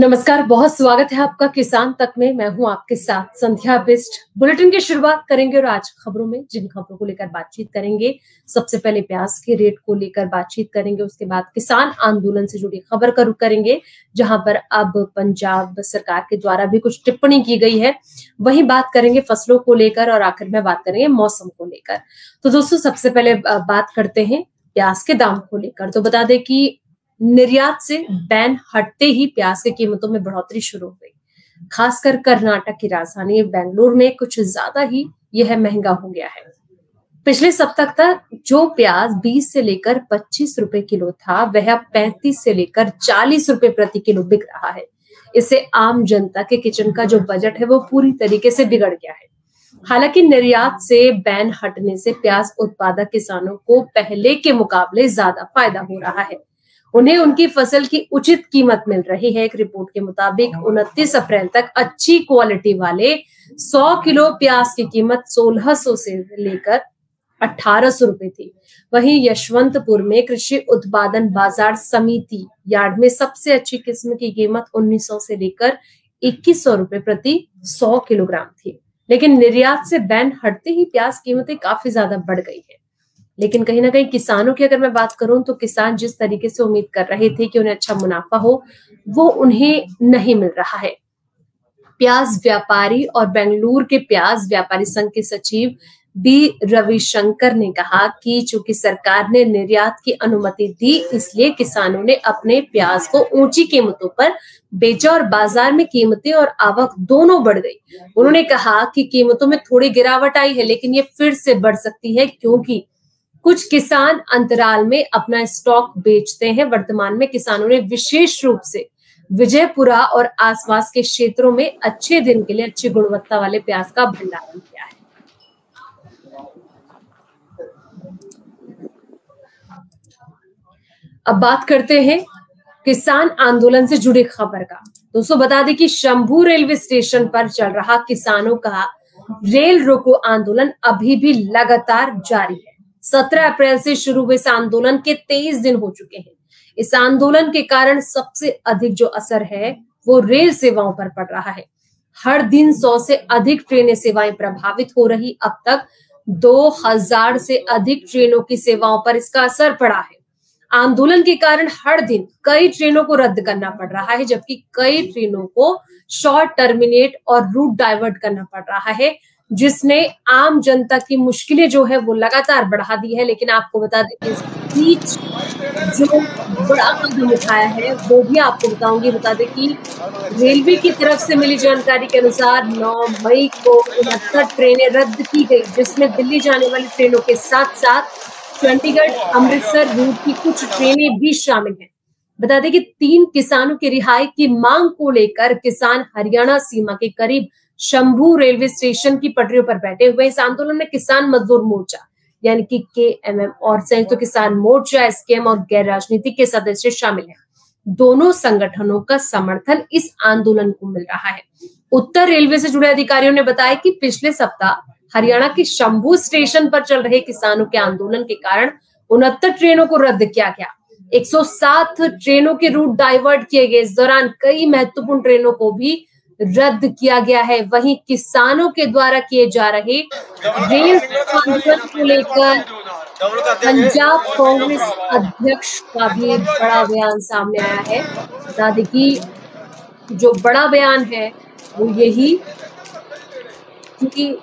नमस्कार, बहुत स्वागत है आपका किसान तक में। मैं हूं आपके साथ संध्या बिष्ट। बुलेटिन की शुरुआत करेंगे और आज खबरों में जिन खबरों को लेकर बातचीत करेंगे, सबसे पहले प्याज के रेट को लेकर बातचीत करेंगे। उसके बाद किसान आंदोलन से जुड़ी खबर का रुख करेंगे, जहां पर अब पंजाब सरकार के द्वारा भी कुछ टिप्पणी की गई है। वहीं बात करेंगे फसलों को लेकर और आखिर में बात करेंगे मौसम को लेकर। तो दोस्तों, सबसे पहले बात करते हैं प्याज के दाम को लेकर। तो बता दें कि निर्यात से बैन हटते ही प्याज की कीमतों में बढ़ोतरी शुरू हो गई। खासकर कर्नाटक की राजधानी बेंगलुरु में कुछ ज्यादा ही यह महंगा हो गया है। पिछले सप्ताह तक जो प्याज 20 से लेकर 25 रुपए किलो था, वह अब 35 से लेकर 40 रुपए प्रति किलो बिक रहा है। इससे आम जनता के किचन का जो बजट है वो पूरी तरीके से बिगड़ गया है। हालांकि निर्यात से बैन हटने से प्याज उत्पादक किसानों को पहले के मुकाबले ज्यादा फायदा हो रहा है। उन्हें उनकी फसल की उचित कीमत मिल रही है। एक रिपोर्ट के मुताबिक 29 अप्रैल तक अच्छी क्वालिटी वाले 100 किलो प्याज की कीमत 1600 से लेकर 1800 रुपए थी। वहीं यशवंतपुर में कृषि उत्पादन बाजार समिति यार्ड में सबसे अच्छी किस्म की कीमत 1900 से लेकर 2100 रुपए प्रति 100 किलोग्राम थी। लेकिन निर्यात से बैन हटते ही प्याज कीमतें काफी ज्यादा बढ़ गई है। लेकिन कहीं ना कहीं किसानों की अगर मैं बात करूं तो किसान जिस तरीके से उम्मीद कर रहे थे कि उन्हें अच्छा मुनाफा हो, वो उन्हें नहीं मिल रहा है। प्याज व्यापारी और बेंगलुरु के प्याज व्यापारी संघ के सचिव बी रविशंकर ने कहा कि चूंकि सरकार ने निर्यात की अनुमति दी, इसलिए किसानों ने अपने प्याज को ऊंची कीमतों पर बेचा और बाजार में कीमतें और आवक दोनों बढ़ गई। उन्होंने कहा कि कीमतों में थोड़ी गिरावट आई है, लेकिन ये फिर से बढ़ सकती है क्योंकि कुछ किसान अंतराल में अपना स्टॉक बेचते हैं। वर्तमान में किसानों ने विशेष रूप से विजयपुरा और आसपास के क्षेत्रों में अच्छे दिन के लिए अच्छी गुणवत्ता वाले प्याज का भंडारण किया है। अब बात करते हैं किसान आंदोलन से जुड़ी खबर का। दोस्तों, बता दें कि शंभू रेलवे स्टेशन पर चल रहा किसानों का रेल रोको आंदोलन अभी भी लगातार जारी है। 17 अप्रैल से शुरू हुए इस आंदोलन के 23 दिन हो चुके हैं। इस आंदोलन के कारण सबसे अधिक जो असर है वो रेल सेवाओं पर पड़ रहा है। हर दिन 100 से अधिक ट्रेनें सेवाएं प्रभावित हो रही। अब तक 2000 से अधिक ट्रेनों की सेवाओं पर इसका असर पड़ा है। आंदोलन के कारण हर दिन कई ट्रेनों को रद्द करना पड़ रहा है, जबकि कई ट्रेनों को शॉर्ट टर्मिनेट और रूट डाइवर्ट करना पड़ रहा है, जिसने आम जनता की मुश्किलें जो है वो लगातार बढ़ा दी है। लेकिन आपको बता दें कि इस बीच जो बड़ा कदम उठाया है वो भी आपको बताऊंगी। बता दें कि रेलवे की तरफ से मिली जानकारी के अनुसार 9 मई को 69 ट्रेनें रद्द की गई, जिसमें दिल्ली जाने वाली ट्रेनों के साथ साथ चंडीगढ़ अमृतसर रूट की कुछ ट्रेनें भी शामिल हैं। बता दें कि 3 किसानों की रिहाई की मांग को लेकर किसान हरियाणा सीमा के करीब शंभू रेलवे स्टेशन की पटरियों पर बैठे हुए। इस आंदोलन में किसान मजदूर मोर्चा यानी कि KMM और संयुक्त किसान मोर्चा SKM और गैर राजनीतिक के सदस्य शामिल हैं। दोनों संगठनों का समर्थन इस आंदोलन को मिल रहा है। उत्तर रेलवे से जुड़े अधिकारियों ने बताया कि पिछले सप्ताह हरियाणा के शंभू स्टेशन पर चल रहे किसानों के आंदोलन के कारण 69 ट्रेनों को रद्द किया गया। 107 ट्रेनों के रूट डाइवर्ट किए गए। इस दौरान कई महत्वपूर्ण ट्रेनों को भी रद्द किया गया है। वहीं किसानों के द्वारा किए जा रहे रेल आंदोलन को लेकर पंजाब कांग्रेस अध्यक्ष का भी बड़ा बयान सामने आया है। बता दें कि जो बड़ा बयान है वो यही कि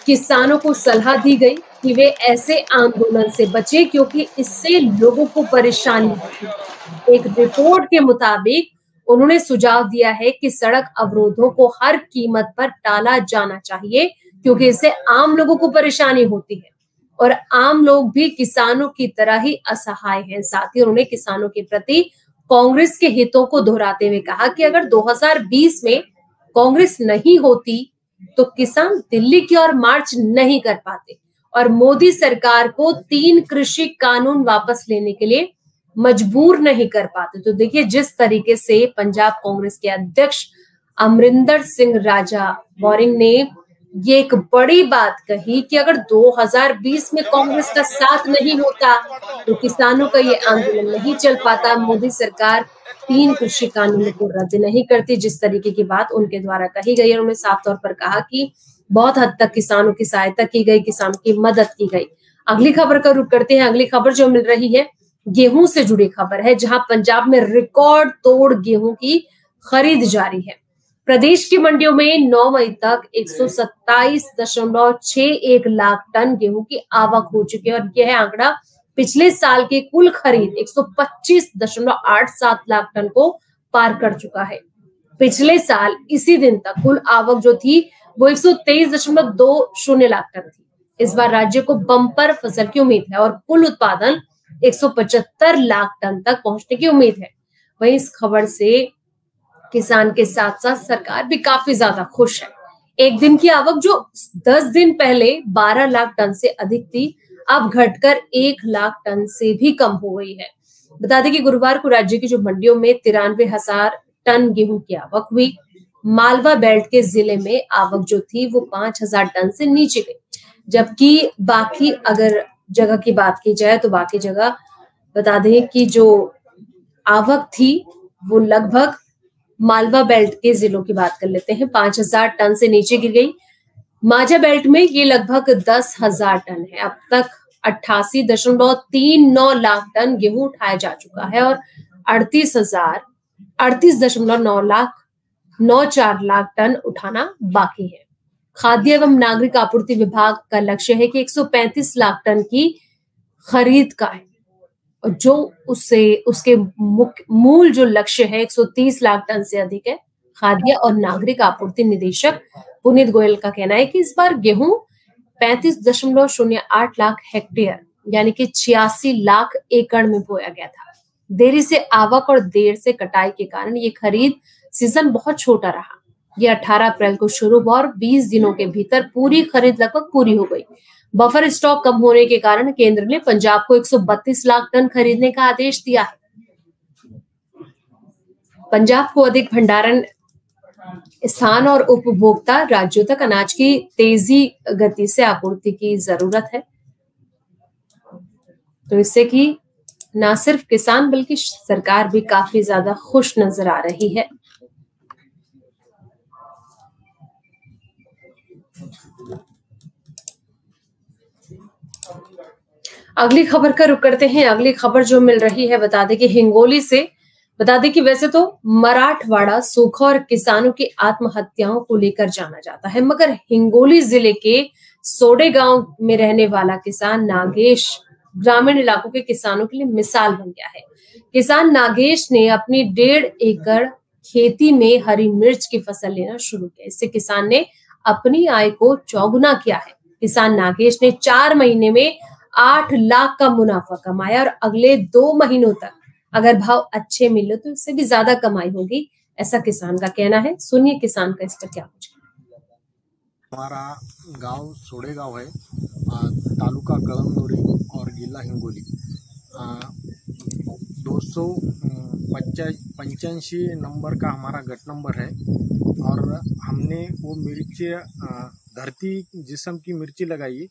किसानों को सलाह दी गई कि वे ऐसे आंदोलन से बचे क्योंकि इससे लोगों को परेशानी होती है। एक रिपोर्ट के मुताबिक उन्होंने सुझाव दिया है कि सड़क अवरोधों को हर कीमत पर टाला जाना चाहिए क्योंकि इससे आम लोगों को परेशानी होती है और आम लोग भी किसानों की तरह ही असहाय हैं। साथ ही उन्होंने किसानों के प्रति कांग्रेस के हितों को दोहराते हुए कहा कि अगर 2020 में कांग्रेस नहीं होती तो किसान दिल्ली की ओर मार्च नहीं कर पाते और मोदी सरकार को 3 कृषि कानून वापस लेने के लिए मजबूर नहीं कर पाते। तो देखिए, जिस तरीके से पंजाब कांग्रेस के अध्यक्ष अमरिंदर सिंह राजा बोरिंग ने ये एक बड़ी बात कही कि अगर 2020 में कांग्रेस का साथ नहीं होता तो किसानों का ये आंदोलन नहीं चल पाता। मोदी सरकार 3 कृषि कानूनों को रद्द नहीं करती, जिस तरीके की बात उनके द्वारा कही गई। उन्होंने साफ तौर पर कहा कि बहुत हद तक किसानों की सहायता की गई, किसानों की मदद की गई। अगली खबर का रुख करते हैं। अगली खबर जो मिल रही है गेहूं से जुड़ी खबर है, जहां पंजाब में रिकॉर्ड तोड़ गेहूं की खरीद जारी है। प्रदेश की मंडियों में 9 मई तक 127.61 लाख टन गेहूं की आवक हो चुकी है और यह आंकड़ा पिछले साल के कुल खरीद 125.87 लाख टन को पार कर चुका है। पिछले साल इसी दिन तक कुल आवक जो थी वो 123.20 लाख टन थी। इस बार राज्य को बम्पर फसल की उम्मीद है और कुल उत्पादन 175 लाख टन तक पहुंचने की उम्मीद है। वहीं इस खबर से किसान के साथ साथ सरकार भी काफी ज्यादा खुश है। एक दिन की आवक जो 10 दिन पहले 12 लाख टन से अधिक थी, अब घटकर 1 लाख टन से भी कम हो गई है। बता दें कि गुरुवार को राज्य की जो मंडियों में 93,000 टन गेहूं की आवक हुई। मालवा बेल्ट के जिले में आवक जो थी वो 5,000 टन से नीचे गई, जबकि बाकी अगर जगह की बात की जाए तो बाकी जगह बता दें कि जो आवक थी वो लगभग मालवा बेल्ट के जिलों की बात कर लेते हैं, 5,000 टन से नीचे गिर गई। माझा बेल्ट में ये लगभग 10,000 टन है। अब तक 88.39 लाख टन गेहूं उठाया जा चुका है और 38.94 लाख टन उठाना बाकी है। खाद्य एवं नागरिक आपूर्ति विभाग का लक्ष्य है कि 135 लाख टन की खरीद का है, और जो उसके मूल जो लक्ष्य है 130 लाख टन से अधिक है। खाद्य और नागरिक आपूर्ति निदेशक पुनीत गोयल का कहना है कि इस बार गेहूं 35.08 लाख हेक्टेयर यानी कि 86 लाख एकड़ में बोया गया था। देरी से आवक और देर से कटाई के कारण ये खरीद सीजन बहुत छोटा रहा। ये 18 अप्रैल को शुरू हुआ और 20 दिनों के भीतर पूरी खरीद लगभग पूरी हो गई। बफर स्टॉक कम होने के कारण केंद्र ने पंजाब को 132 लाख टन खरीदने का आदेश दिया है। पंजाब को अधिक भंडारण स्थान और उपभोक्ता राज्यों तक अनाज की तेजी गति से आपूर्ति की जरूरत है, तो इससे कि ना सिर्फ किसान बल्कि सरकार भी काफी ज्यादा खुश नजर आ रही है। अगली खबर का रुख करते हैं। अगली खबर जो मिल रही है बता दें कि हिंगोली से, बता दें कि वैसे तो मराठवाड़ा सूखा और किसानों की आत्महत्याओं को लेकर जाना जाता है, मगर हिंगोली जिले के सोडे गांव में रहने वाला किसान नागेश ग्रामीण इलाकों के किसानों के लिए मिसाल बन गया है। किसान नागेश ने अपनी 1.5 एकड़ खेती में हरी मिर्च की फसल लेना शुरू किया। इससे किसान ने अपनी आय को चौगुना किया है। किसान नागेश ने 4 महीने में 8 लाख का मुनाफा कमाया और अगले 2 महीनों तक अगर भाव अच्छे मिले तो इससे भी ज्यादा कमाई होगी, ऐसा किसान का कहना है। सुनिए किसान का इस पर क्या कुछ। हमारा गांव सोडे गांव है, तालुका कळमनुरी और जिला हिंगोली। 285 नंबर का हमारा गट नंबर है और हमने वो मिर्ची धरती जिस्म की मिर्ची लगाई।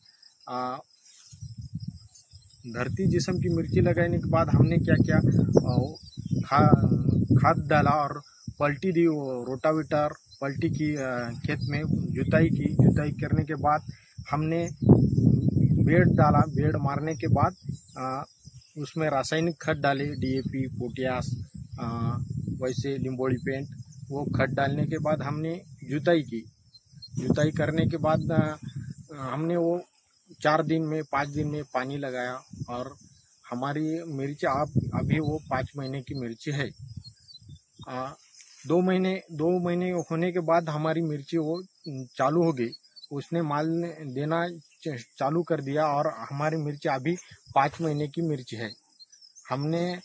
धरती जिस्म की मिर्ची लगाने के बाद हमने क्या किया, खाद डाला और पलटी दी, रोटावेटर पलटी की, खेत में जुताई की। जुताई करने के बाद हमने बेड डाला। बेड मारने के बाद उसमें रासायनिक खाद डाले, डीएपी, पोटाश, वैसे लिंबोड़ी पेंट, वो खाद डालने के बाद हमने जुताई की। जुताई करने के बाद हमने वो 4 दिन में 5 दिन में पानी लगाया और हमारी मिर्च अभी वो 5 महीने की मिर्ची है। 2 महीने होने के बाद हमारी मिर्ची वो चालू हो गई। उसने माल देना चालू कर दिया और हमारी मिर्ची अभी 5 महीने की मिर्ची है। हमने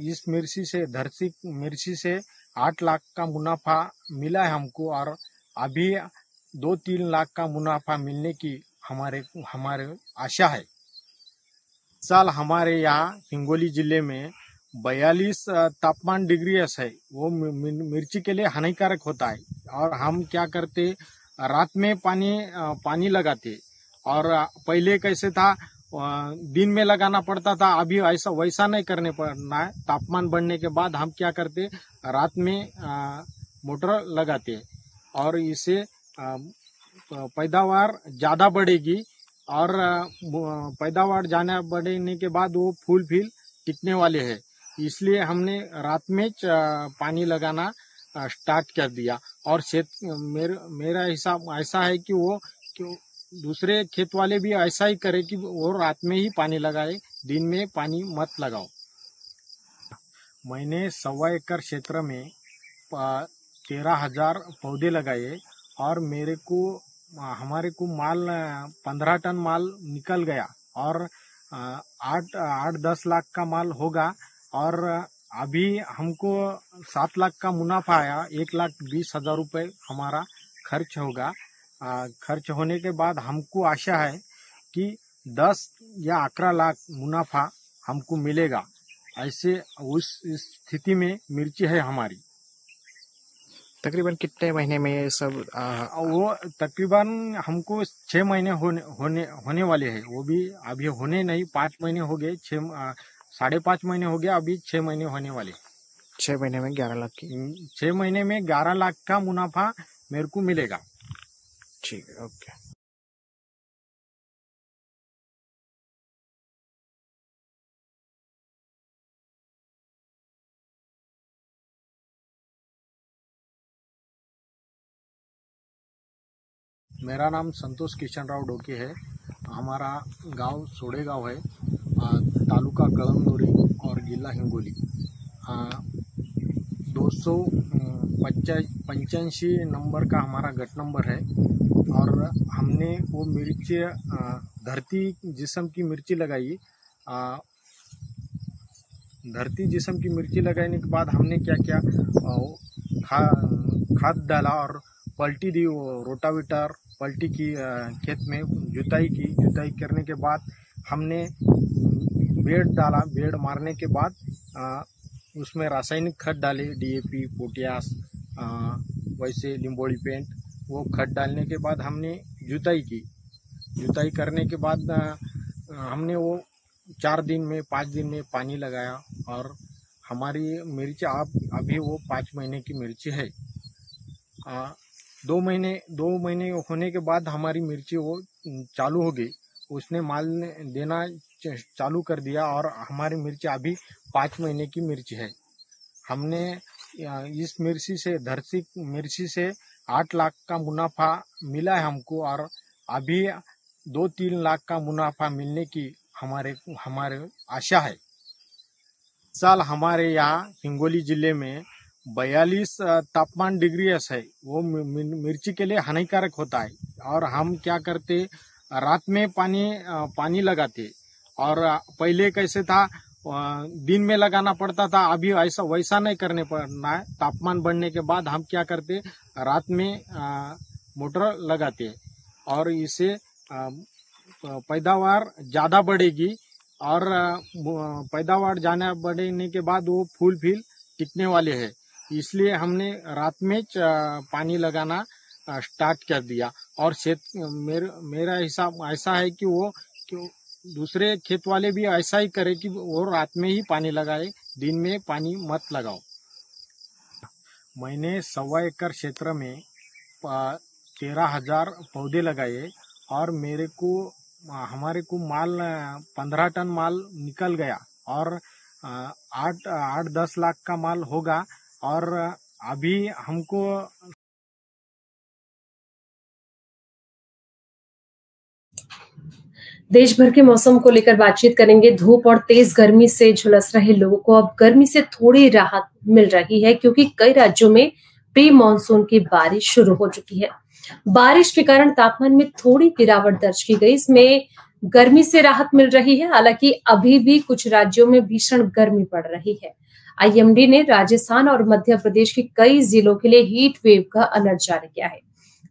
इस मिर्ची से, धरती मिर्ची से 8 लाख का मुनाफा मिला है हमको और अभी 2-3 लाख का मुनाफा मिलने की हमारे आशा है। साल हमारे यहाँ हिंगोली जिले में 42 तापमान डिग्री है, वो मिर्ची के लिए हानिकारक होता है। और हम क्या करते, रात में पानी लगाते। और पहले कैसे था, दिन में लगाना पड़ता था, अभी ऐसा वैसा नहीं करने पड़ना है। तापमान बढ़ने के बाद हम क्या करते, रात में मोटर लगाते और इससे पैदावार ज़्यादा बढ़ेगी और पैदावार जाने बढ़ने के बाद वो फूल फिल टिकने वाले हैं। इसलिए हमने रात में पानी लगाना स्टार्ट कर दिया। और मेरा हिसाब ऐसा है कि वो दूसरे खेत वाले भी ऐसा ही करे कि वो रात में ही पानी लगाए, दिन में पानी मत लगाओ। मैंने 1.25 एकड़ क्षेत्र में 13,000 पौधे लगाए और हमारे को माल 15 टन माल निकल गया और 8-10 लाख का माल होगा। और अभी हमको 7 लाख का मुनाफा आया, 1,20,000 रुपये हमारा खर्च होगा। खर्च होने के बाद हमको आशा है कि 10 या 11 लाख मुनाफा हमको मिलेगा। ऐसे उस स्थिति में मिर्ची है हमारी। तकरीबन कितने महीने में ये सब वो तकरीबन हमको 6 महीने होने वाले हैं। वो भी अभी होने नहीं, 5 महीने हो गए, 5.5 महीने हो गया, अभी 6 महीने होने वाले। 6 महीने में 11 लाख की 6 महीने में 11 लाख का मुनाफा मेरे को मिलेगा। ठीक है, ओके। मेरा नाम संतोष किशन राव डोके है। हमारा गांव सोड़े गांव है, तालुका कळमनुरी और जिला हिंगोली। 285 नंबर का हमारा गट नंबर है। और हमने वो मिर्ची धरती जिस्म की मिर्ची लगाई। धरती जिस्म की मिर्ची लगाने के बाद हमने क्या किया, खाद डाला और पलटी दी, रोटावेटर पलटी की, खेत में जुताई की। जुताई करने के बाद हमने बेड डाला। बेड मारने के बाद उसमें रासायनिक खाद डाले, DAP, पोटाश, वैसे लिंबोड़ी पेंट। वो खाद डालने के बाद हमने जुताई की। जुताई करने के बाद हमने वो 4 दिन में 5 दिन में पानी लगाया और हमारी मिर्ची अभी वो 5 महीने की मिर्ची है। 2 महीने होने के बाद हमारी मिर्ची वो चालू हो गई। उसने माल देना चालू कर दिया और हमारी मिर्ची अभी 5 महीने की मिर्ची है। हमने इस धरती मिर्ची से 8 लाख का मुनाफा मिला है हमको और अभी 2-3 लाख का मुनाफा मिलने की हमारे आशा है। साल हमारे यहाँ हिंगोली जिले में 42 तापमान डिग्री है। वो मिर्ची के लिए हानिकारक होता है। और हम क्या करते, रात में पानी लगाते। और पहले कैसे था, दिन में लगाना पड़ता था, अभी ऐसा वैसा नहीं करने पड़ना है। तापमान बढ़ने के बाद हम क्या करते, रात में मोटर लगाते और इससे पैदावार ज़्यादा बढ़ेगी और पैदावार जाने बढ़ने के बाद वो फूल फिल टिकने वाले हैं। इसलिए हमने रात में पानी लगाना स्टार्ट कर दिया। और मेरा हिसाब ऐसा है कि वो दूसरे खेत वाले भी ऐसा ही करे कि वो रात में ही पानी लगाए, दिन में पानी मत लगाओ। मैंने 1.25 एकड़ क्षेत्र में 13,000 पौधे लगाए और हमारे को माल 15 टन माल निकल गया और 8-10 लाख का माल होगा। और अभी हमको देश भर के मौसम को लेकर बातचीत करेंगे। धूप और तेज गर्मी से झुलस रहे लोगों को अब गर्मी से थोड़ी राहत मिल रही है, क्योंकि कई राज्यों में प्री मानसून की बारिश शुरू हो चुकी है। बारिश के कारण तापमान में थोड़ी गिरावट दर्ज की गई। इसमें गर्मी से राहत मिल रही है। हालांकि अभी भी कुछ राज्यों में भीषण गर्मी पड़ रही है। IMD ने राजस्थान और मध्य प्रदेश के कई जिलों के लिए हीट वेव का अलर्ट जारी किया है।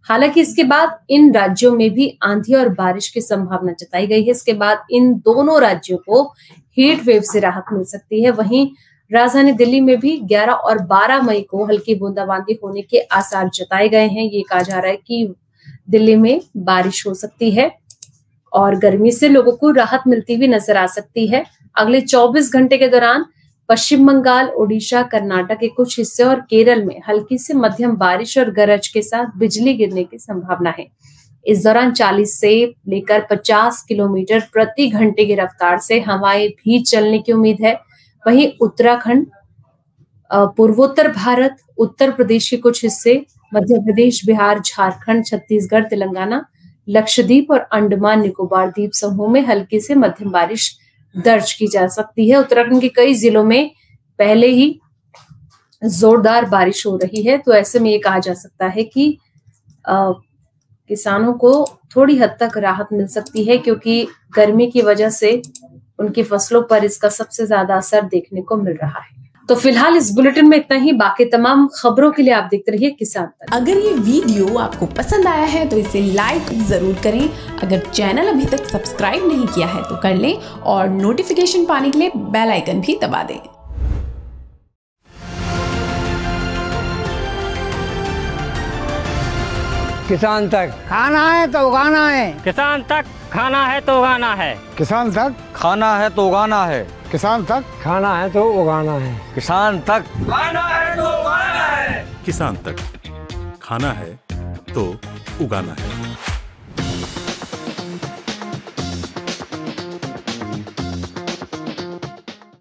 हालांकि इसके बाद इन राज्यों में भी आंधी और बारिश की संभावना जताई गई है। इसके बाद इन दोनों राज्यों को हीट वेव से राहत मिल सकती है। वहीं राजधानी दिल्ली में भी 11 और 12 मई को हल्की बूंदाबांदी होने के आसार जताए गए हैं। ये कहा जा रहा है कि दिल्ली में बारिश हो सकती है और गर्मी से लोगों को राहत मिलती हुई नजर आ सकती है। अगले 24 घंटे के दौरान पश्चिम बंगाल, ओडिशा, कर्नाटक के कुछ हिस्से और केरल में हल्की से मध्यम बारिश और गरज के साथ बिजली गिरने की संभावना है। इस दौरान 40 से लेकर 50 किलोमीटर प्रति घंटे की रफ्तार से हवाएं भी चलने की उम्मीद है। वहीं उत्तराखंड, पूर्वोत्तर भारत, उत्तर प्रदेश के कुछ हिस्से, मध्य प्रदेश, बिहार, झारखंड, छत्तीसगढ़, तेलंगाना, लक्षद्वीप और अंडमान निकोबार द्वीप समूह में हल्की से मध्यम बारिश दर्ज की जा सकती है। उत्तराखंड के कई जिलों में पहले ही जोरदार बारिश हो रही है, तो ऐसे में ये कहा जा सकता है कि किसानों को थोड़ी हद तक राहत मिल सकती है, क्योंकि गर्मी की वजह से उनकी फसलों पर इसका सबसे ज्यादा असर देखने को मिल रहा है। तो फिलहाल इस बुलेटिन में इतना ही। बाकी तमाम खबरों के लिए आप देखते रहिए किसान तक। अगर ये वीडियो आपको पसंद आया है तो इसे लाइक जरूर करें। अगर चैनल अभी तक सब्सक्राइब नहीं किया है तो कर लें और नोटिफिकेशन पाने के लिए बेल आइकन भी दबा दें। किसान तक खाना है तो उगाना है, किसान तक खाना है तो उगाना है, किसान तक खाना है तो उगाना है, किसान तक खाना है तो उगाना है, किसान तक खाना है तो उगाना है, किसान तक खाना है तो उगाना है।